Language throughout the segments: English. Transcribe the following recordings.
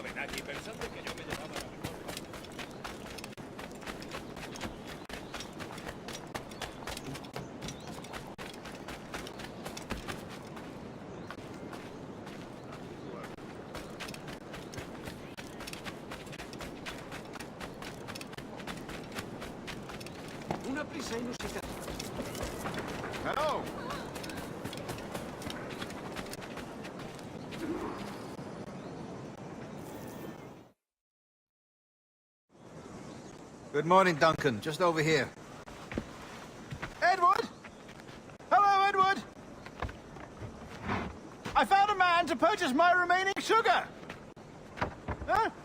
ven aquí pensando que yo me llevaba la mejor parte. Una prisa inusitada. Hello! Good morning, Duncan. Just over here. Edward! Hello, Edward! I found a man to purchase my remaining sugar!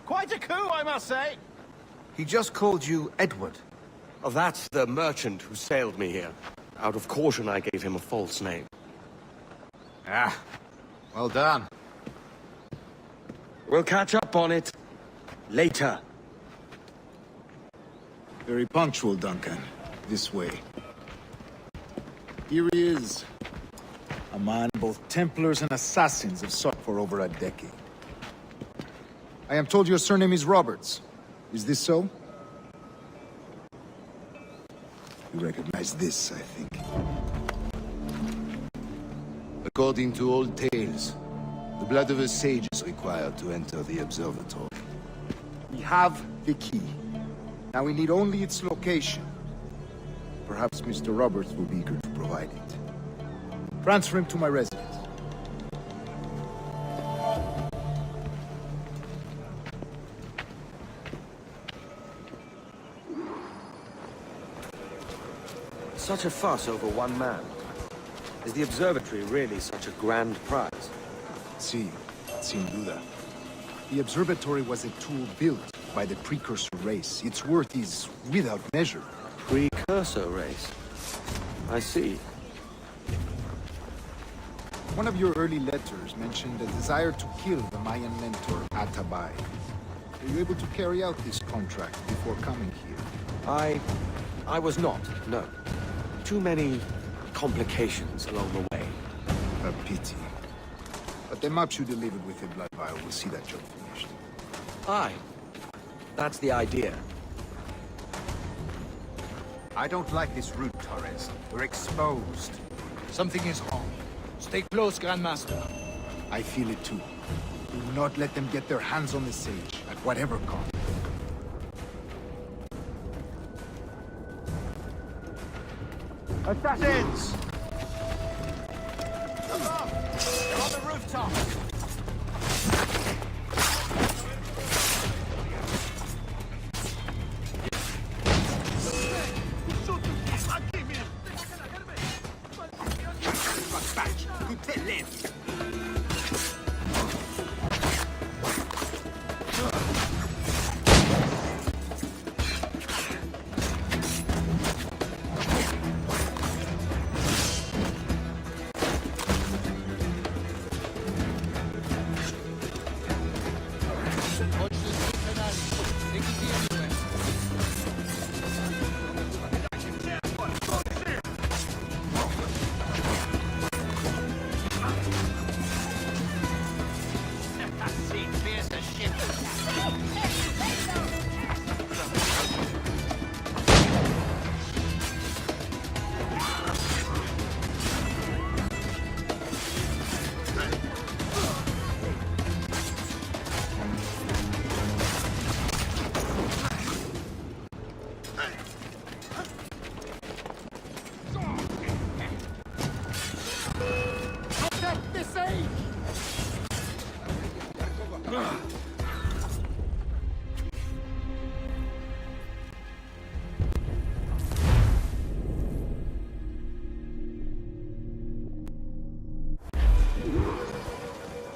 Quite a coup, I must say. He just called you Edward. Oh, that's the merchant who sailed me here. Out of caution, I gave him a false name. Ah, well done. We'll catch up on it later. Very punctual, Duncan. This way. Here he is. A man both Templars and Assassins have sought for over a decade. I am told your surname is Roberts. Is this so? You recognize this, I think. According to old tales, the blood of a sage is required to enter the observatory. We have the key. Now we need only its location. Perhaps Mr. Roberts will be eager to provide it. Transfer him to my residence. Such a fuss over one man. Is the observatory really such a grand prize? Sí, sin duda. The observatory was a tool built by the precursor race. Its worth is without measure. Precursor race. I see. One of your early letters mentioned a desire to kill the Mayan mentor, Atabay. Were you able to carry out this contract before coming here? I was not, no. Too many complications along the way. A pity. But the maps you delivered with the blood vial will see that job finished. Aye. That's the idea. I don't like this route, Torres. We're exposed. Something is wrong. Stay close, Grandmaster. I feel it too. Do not let them get their hands on the sage, at whatever cost. Assassins! Above! They're on the rooftop!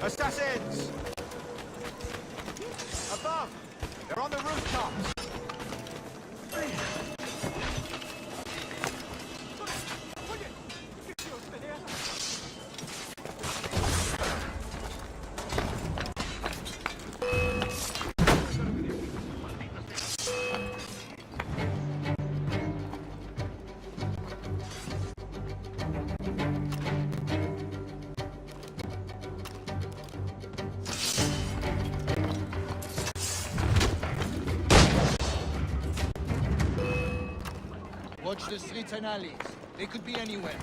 Assassins! Above! They're on the rooftops! Watch the streets and alleys. They could be anywhere.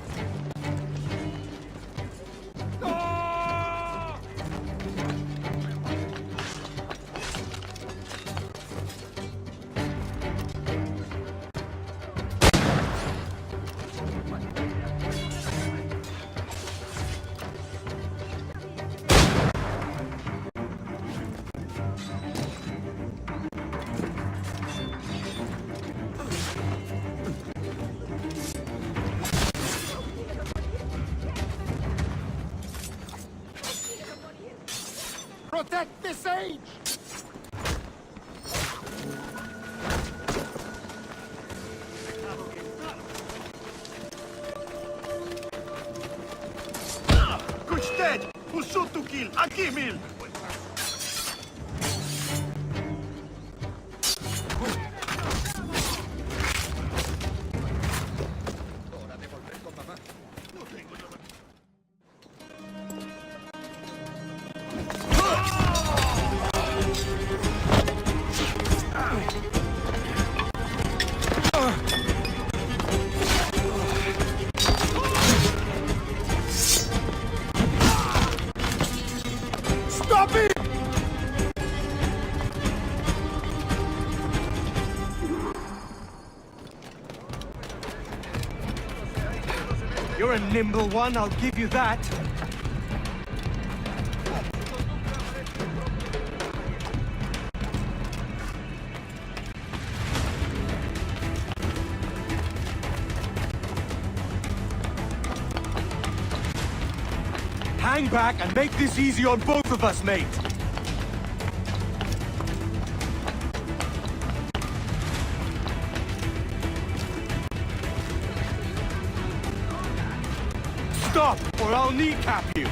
Protect the sage! Kush dead! Who shoot to kill? Aquí, Mil! Stop it! You're a nimble one, I'll give you that. Hang back and make this easy on both of us, mate. Stop, or I'll kneecap you.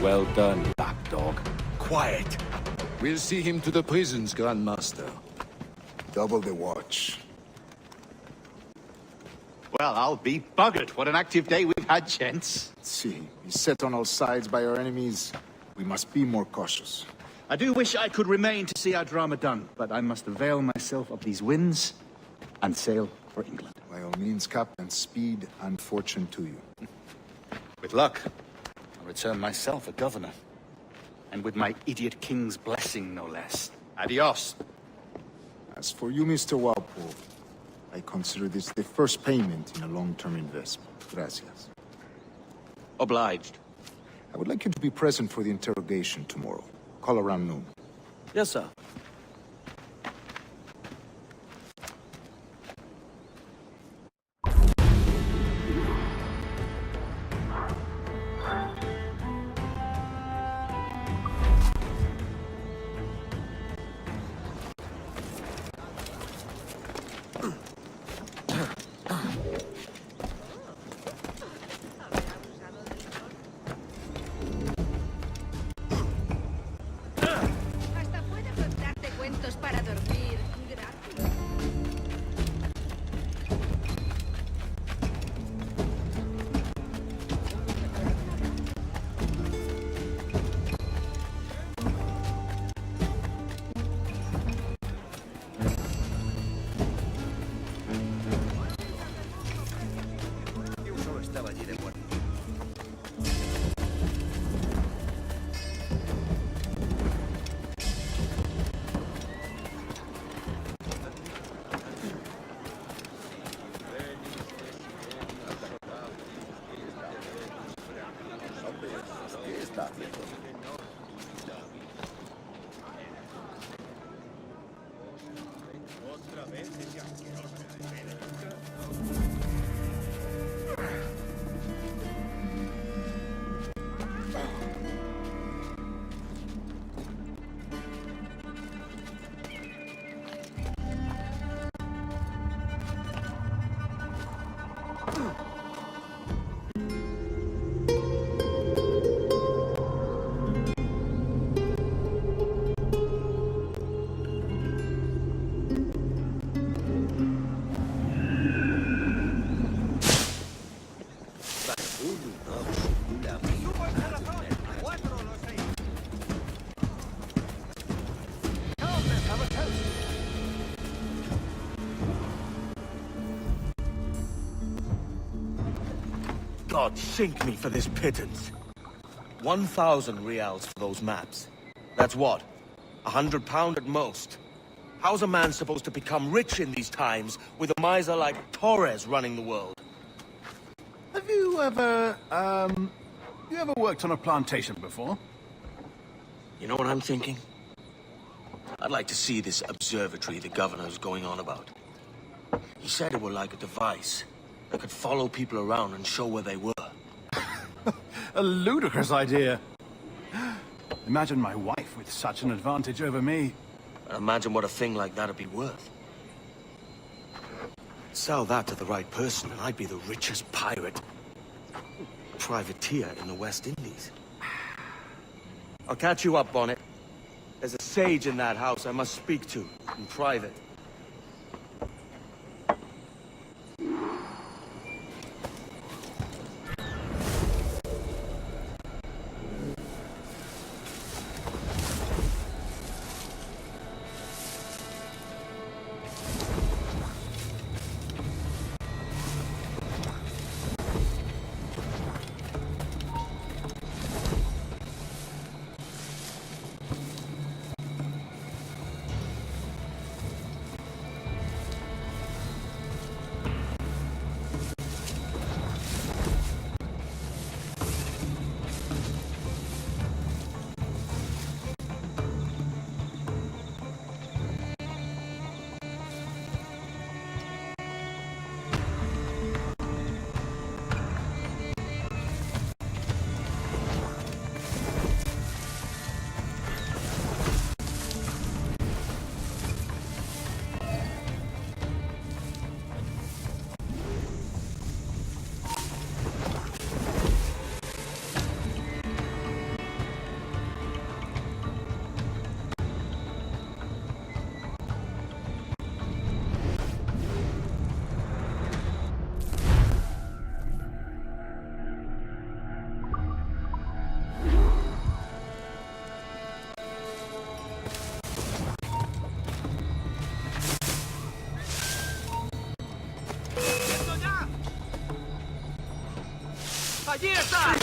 Well done, lapdog. Quiet. We'll see him to the prisons, Grand Master. Double the watch. Well, I'll be buggered. What an active day we've had, gents. See, he's set on all sides by our enemies. We must be more cautious. I do wish I could remain to see our drama done, but I must avail myself of these winds and sail for England. By all means, Captain, speed and fortune to you. With luck, I'll return myself a governor. And with my idiot king's blessing, no less. Adios. As for you, Mr. Walpole, I consider this the first payment in a long-term investment. Gracias. Obliged. I would like you to be present for the interrogation tomorrow. Call around noon. Yes, sir. Hasta puede contarte cuentos para dormir gratis. God sink me for this pittance. 1,000 reals for those maps. That's what? £100 at most. How's a man supposed to become rich in these times with a miser like Torres running the world? Have you ever worked on a plantation before? You know what I'm thinking? I'd like to see this observatory the governor's going on about. He said it were like a device that could follow people around and show where they were. A ludicrous idea. Imagine my wife with such an advantage over me. And imagine what a thing like that'd be worth. Sell that to the right person and I'd be the richest privateer in the West Indies. I'll catch you up, Bonnet. There's a sage in that house I must speak to, in private. ¡Allí está!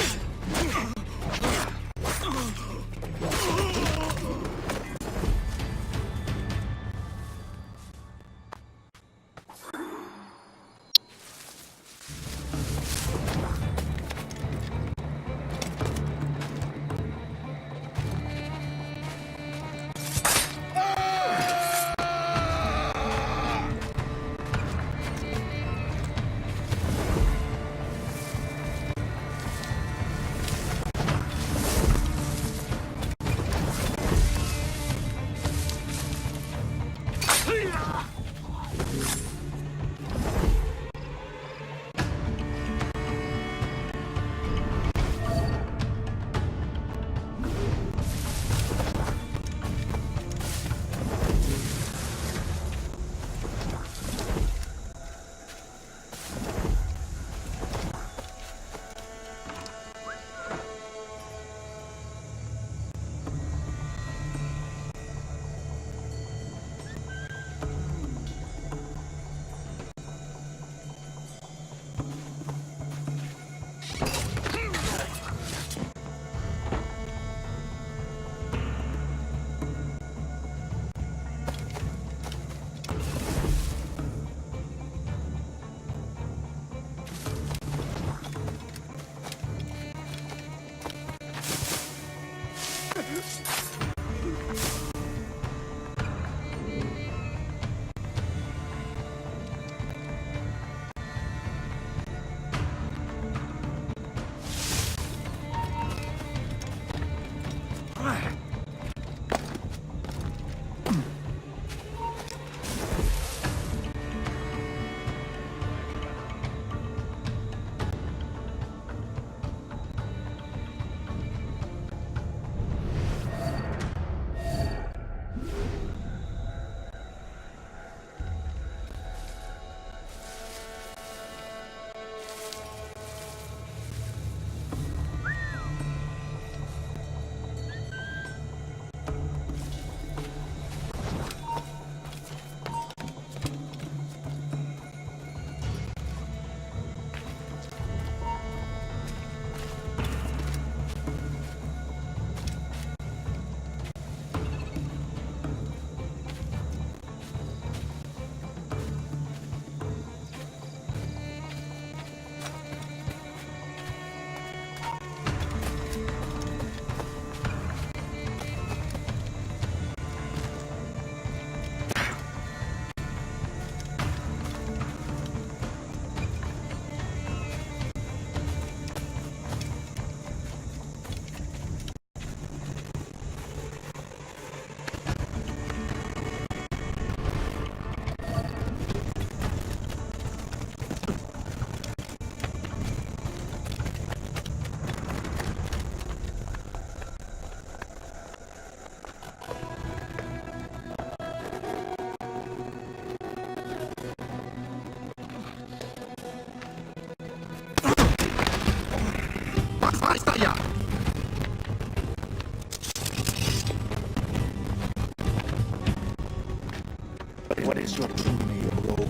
What is your true name, rogue?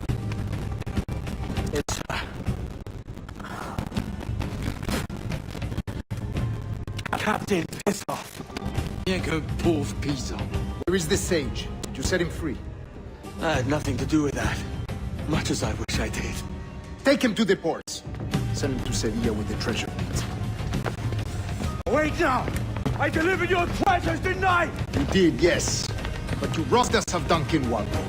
It's... Captain, piss off. Bien qu'un pauvre paysan. Where is the sage? Did you set him free? I had nothing to do with that. Much as I wish I did. Take him to the ports. Send him to Sevilla with the treasure meat. Wait now! I delivered your treasures, didn't I? You did, yes. But you robbed us of Duncan Waldo.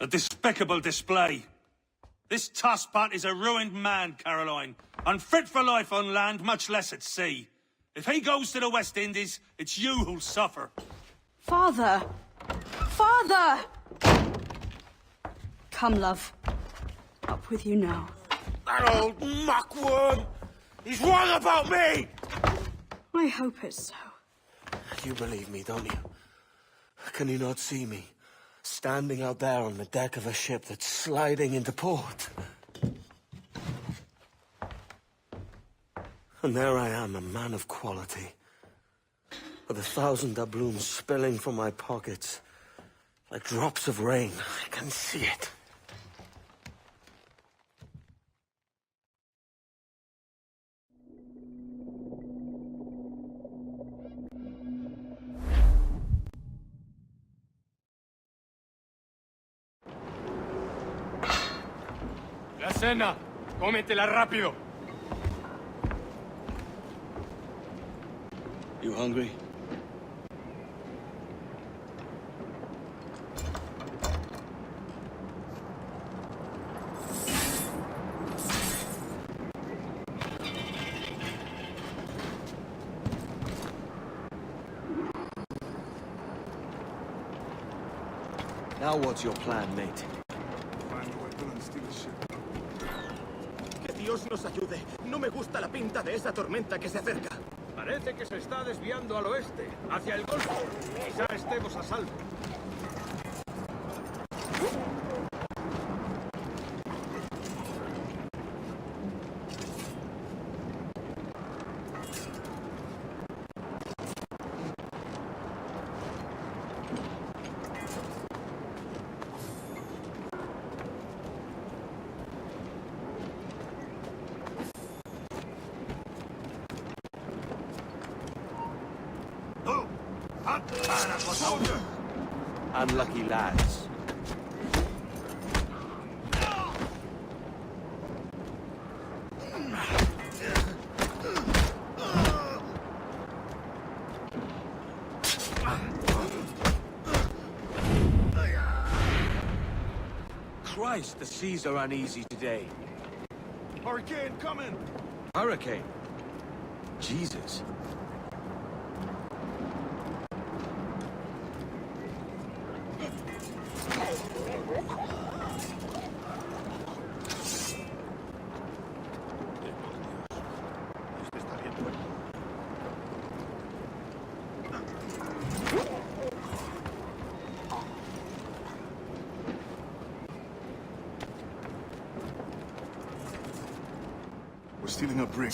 A despicable display. This tosspot is a ruined man, Caroline. Unfit for life on land, much less at sea. If he goes to the West Indies, it's you who'll suffer. Father! Father! Come, love. Up with you now. That old muckworm! He's wrong about me! I hope it's so. You believe me, don't you? Can you not see me? Standing out there on the deck of a ship that's sliding into port. And there I am, a man of quality. With 1,000 doubloons spilling from my pockets. Like drops of rain. I can see it. La cena. Cómetela rápido. You hungry? Now what's your plan, mate? Que Dios nos ayude. No me gusta la pinta de esa tormenta que se acerca. Parece que se está desviando al oeste, hacia el golfo. Quizá estemos a salvo. Unlucky lads. Christ, the seas are uneasy today. Hurricane coming! Hurricane? Jesus. We're stealing a brig.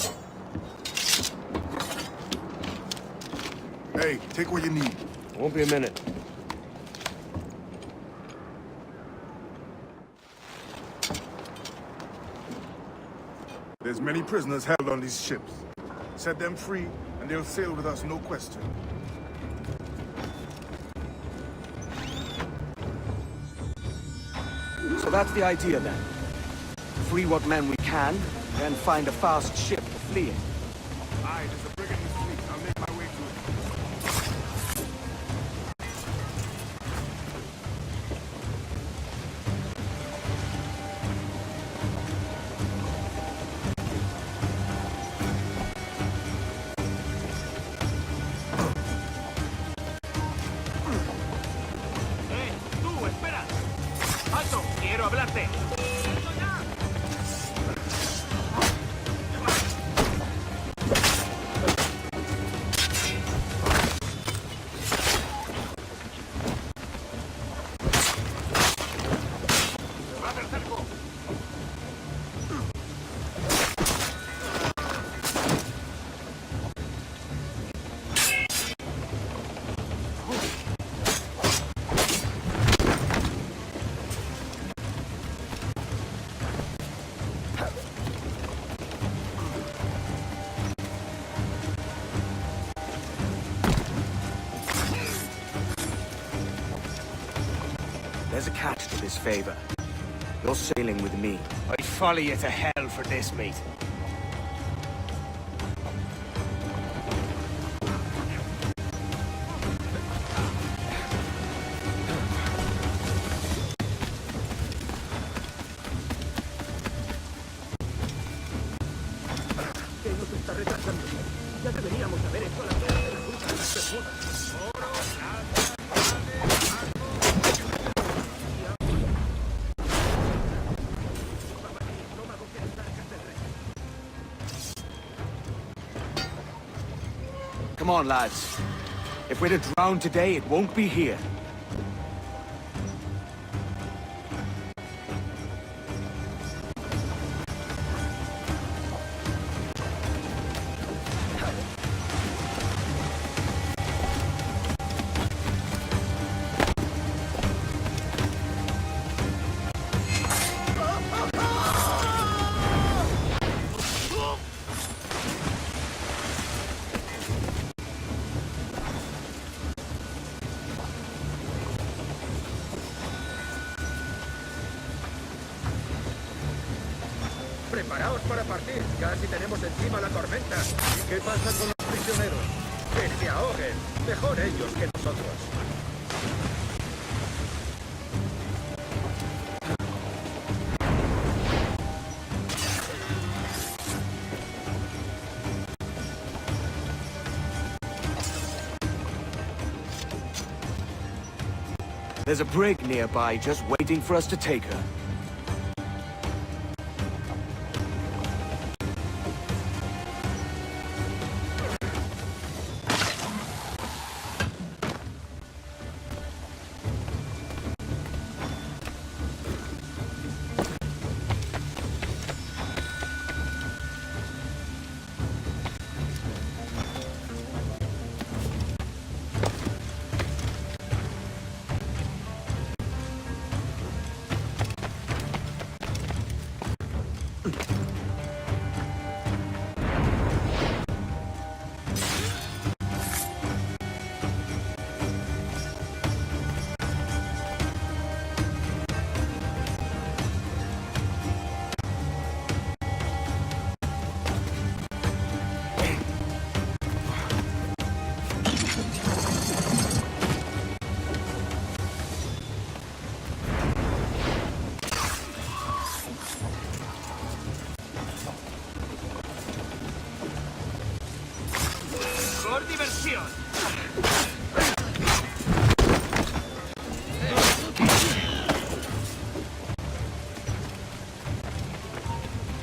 Hey, take what you need. Won't be a minute. There's many prisoners held on these ships. Set them free, and they'll sail with us, no question. So that's the idea then. Free what men we can, then find a fast ship to flee in. Aye, there's a brig in this fleet. I'll make my way to it. ¡Tú, espera! ¡Alto! ¡Quiero hablarte! for this favor. You're sailing with me. I'd follow you to hell for this, mate. ¿Qué nos está retrasando? Ya deberíamos haber hecho la ruta de la ruta. Come on, lads. If we're to drown today, it won't be here. Preparaos para partir. Casi tenemos encima la tormenta. ¿Y qué pasa con los prisioneros? Que se ahoguen. Mejor ellos que nosotros. There's a brig nearby just waiting for us to take her. ¡Por diversión!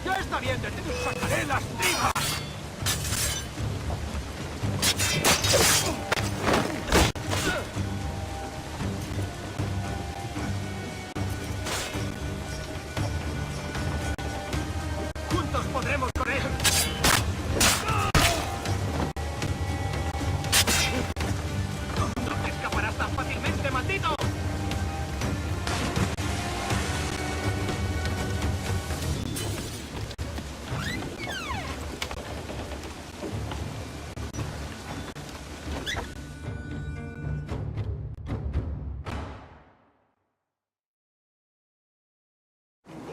¡Ya está bien! ¡Te sacaré las tripas! ¡Juntos podremos con él! ¡No te escaparás tan fácilmente, maldito!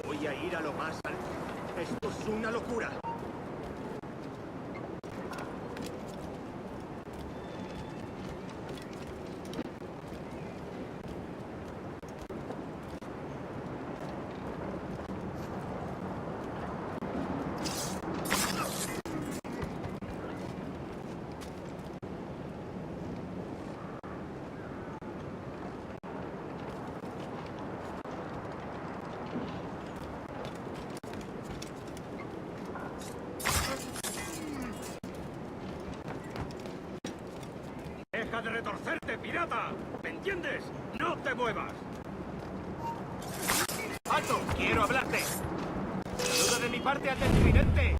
Voy a ir a lo más alto. Esto es una locura. ¡Deja de retorcerte, pirata! ¿Me entiendes? ¡No te muevas! ¡Alto! ¡Quiero hablarte! ¡Saluda de mi parte a tu tridente!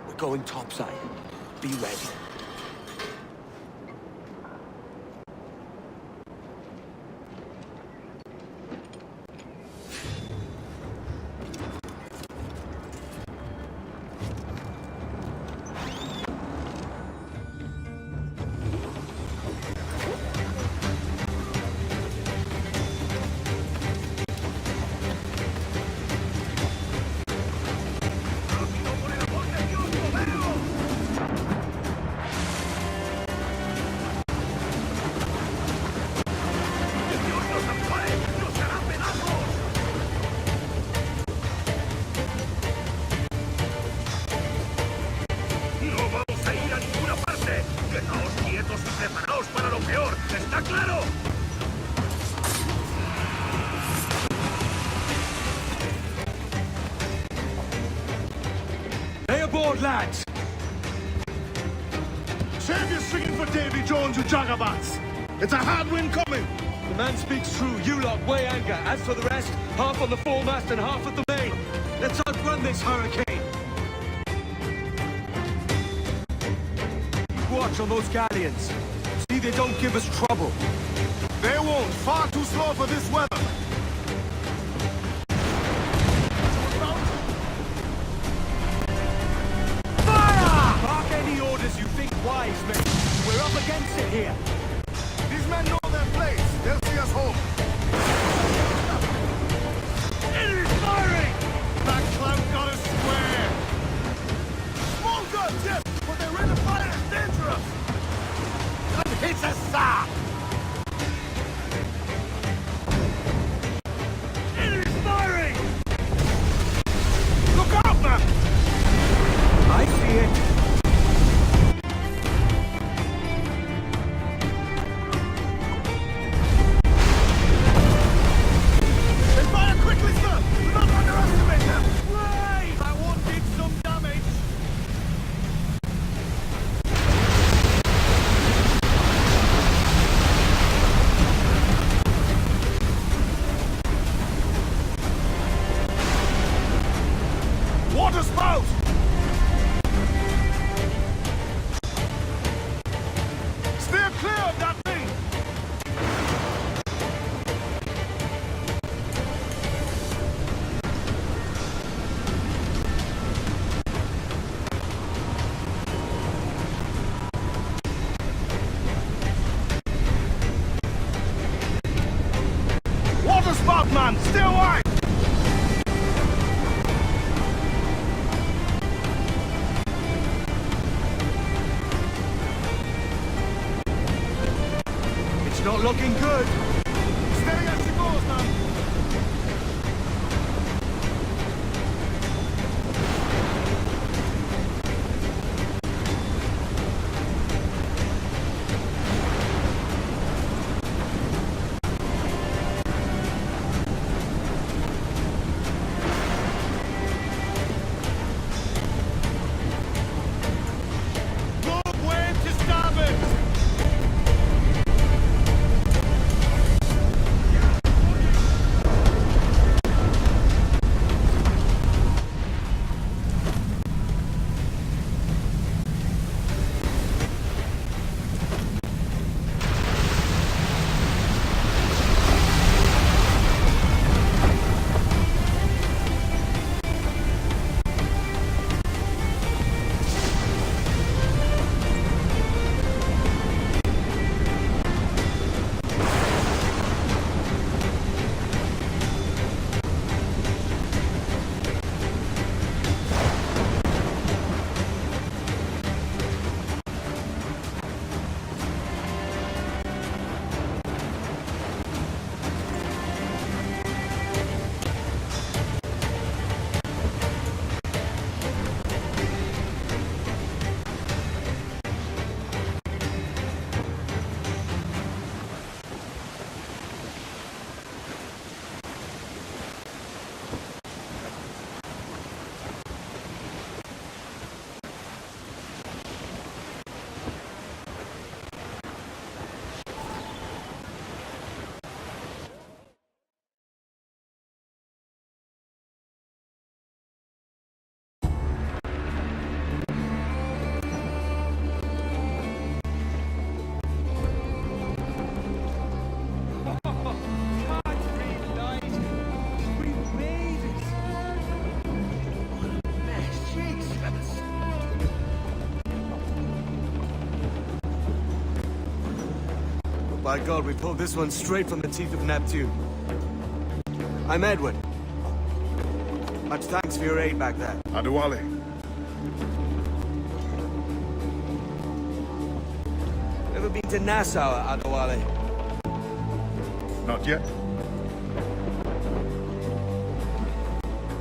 We're going topside. Be ready. ¿Está claro? Lay aboard, lads! Save your singing for Davy Jones, you jagabats! It's a hard wind coming! The man speaks true. You lot weigh anchor. As for the rest, half on the foremast and half at the main. Let's outrun this hurricane. Watch on those galleons. See they don't give us trouble. They won't. Far too slow for this weather. Fire! Mark any orders you think wise, mate. We're up against it here. These men know their place. They'll see us home. Enemy's firing! That clown got us square. Small guns, yes, but their rate of fire is dangerous! That hits us, sir. Enemy's firing! Look out, man! I see it. They fire quickly, sir! Do not underestimate them! Right! That one did some damage! Water spout! Steer clear of that thing! Water spout, man! Stay away! It's not looking good. Steady as she goes, man! Look, wave to starboard! By God, we pulled this one straight from the teeth of Neptune. I'm Edward. Much thanks for your aid back there. Adewale. Ever been to Nassau, Adewale? Not yet.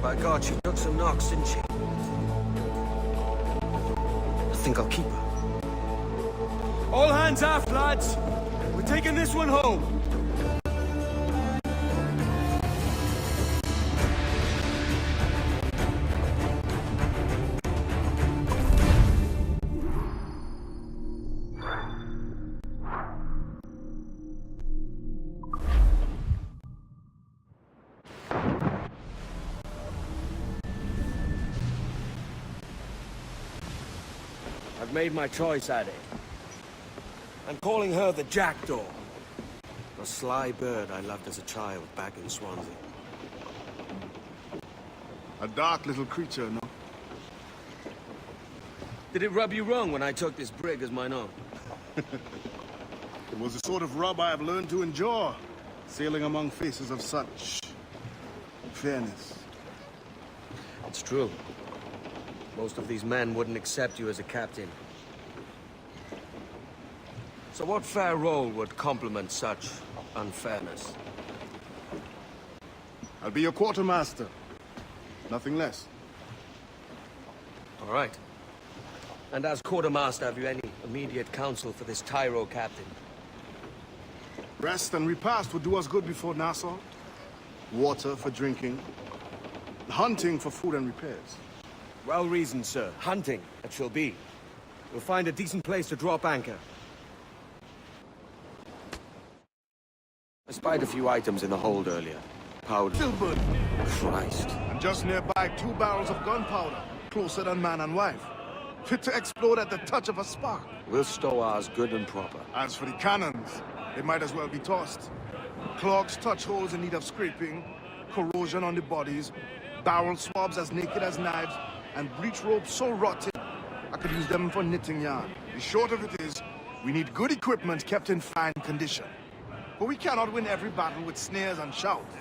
By God, she took some knocks, didn't she? I think I'll keep her. All hands aft, lads! We're We're taking this one home. I've made my choice, Addy. I'm calling her the Jackdaw. A sly bird I loved as a child back in Swansea. A dark little creature, no? Did it rub you wrong when I took this brig as mine own? It was the sort of rub I have learned to endure, sailing among faces of such fairness. It's true. Most of these men wouldn't accept you as a captain. So what fair role would complement such unfairness? I'll be your quartermaster. Nothing less. All right. And as quartermaster, have you any immediate counsel for this Tyro captain? Rest and repast would do us good before Nassau. Water for drinking. Hunting for food and repairs. Well reasoned, sir. Hunting, it shall be. We'll find a decent place to drop anchor. I spied a few items in the hold earlier. Powder. Filbert! Christ. And just nearby, 2 barrels of gunpowder. Closer than man and wife. Fit to explode at the touch of a spark. We'll stow ours good and proper. As for the cannons, they might as well be tossed. Clogs, touch holes in need of scraping, corrosion on the bodies, barrel swabs as naked as knives, and breech ropes so rotten, I could use them for knitting yarn. The short of it is, we need good equipment kept in fine condition. But we cannot win every battle with snares and shouts.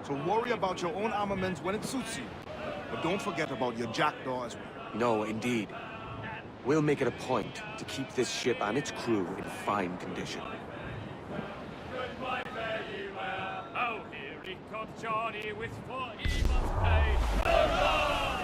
So worry about your own armaments when it suits you. But don't forget about your Jackdaw as well. No, indeed. We'll make it a point to keep this ship and its crew in fine condition. Oh, here he comes Johnny with 4 he must pay.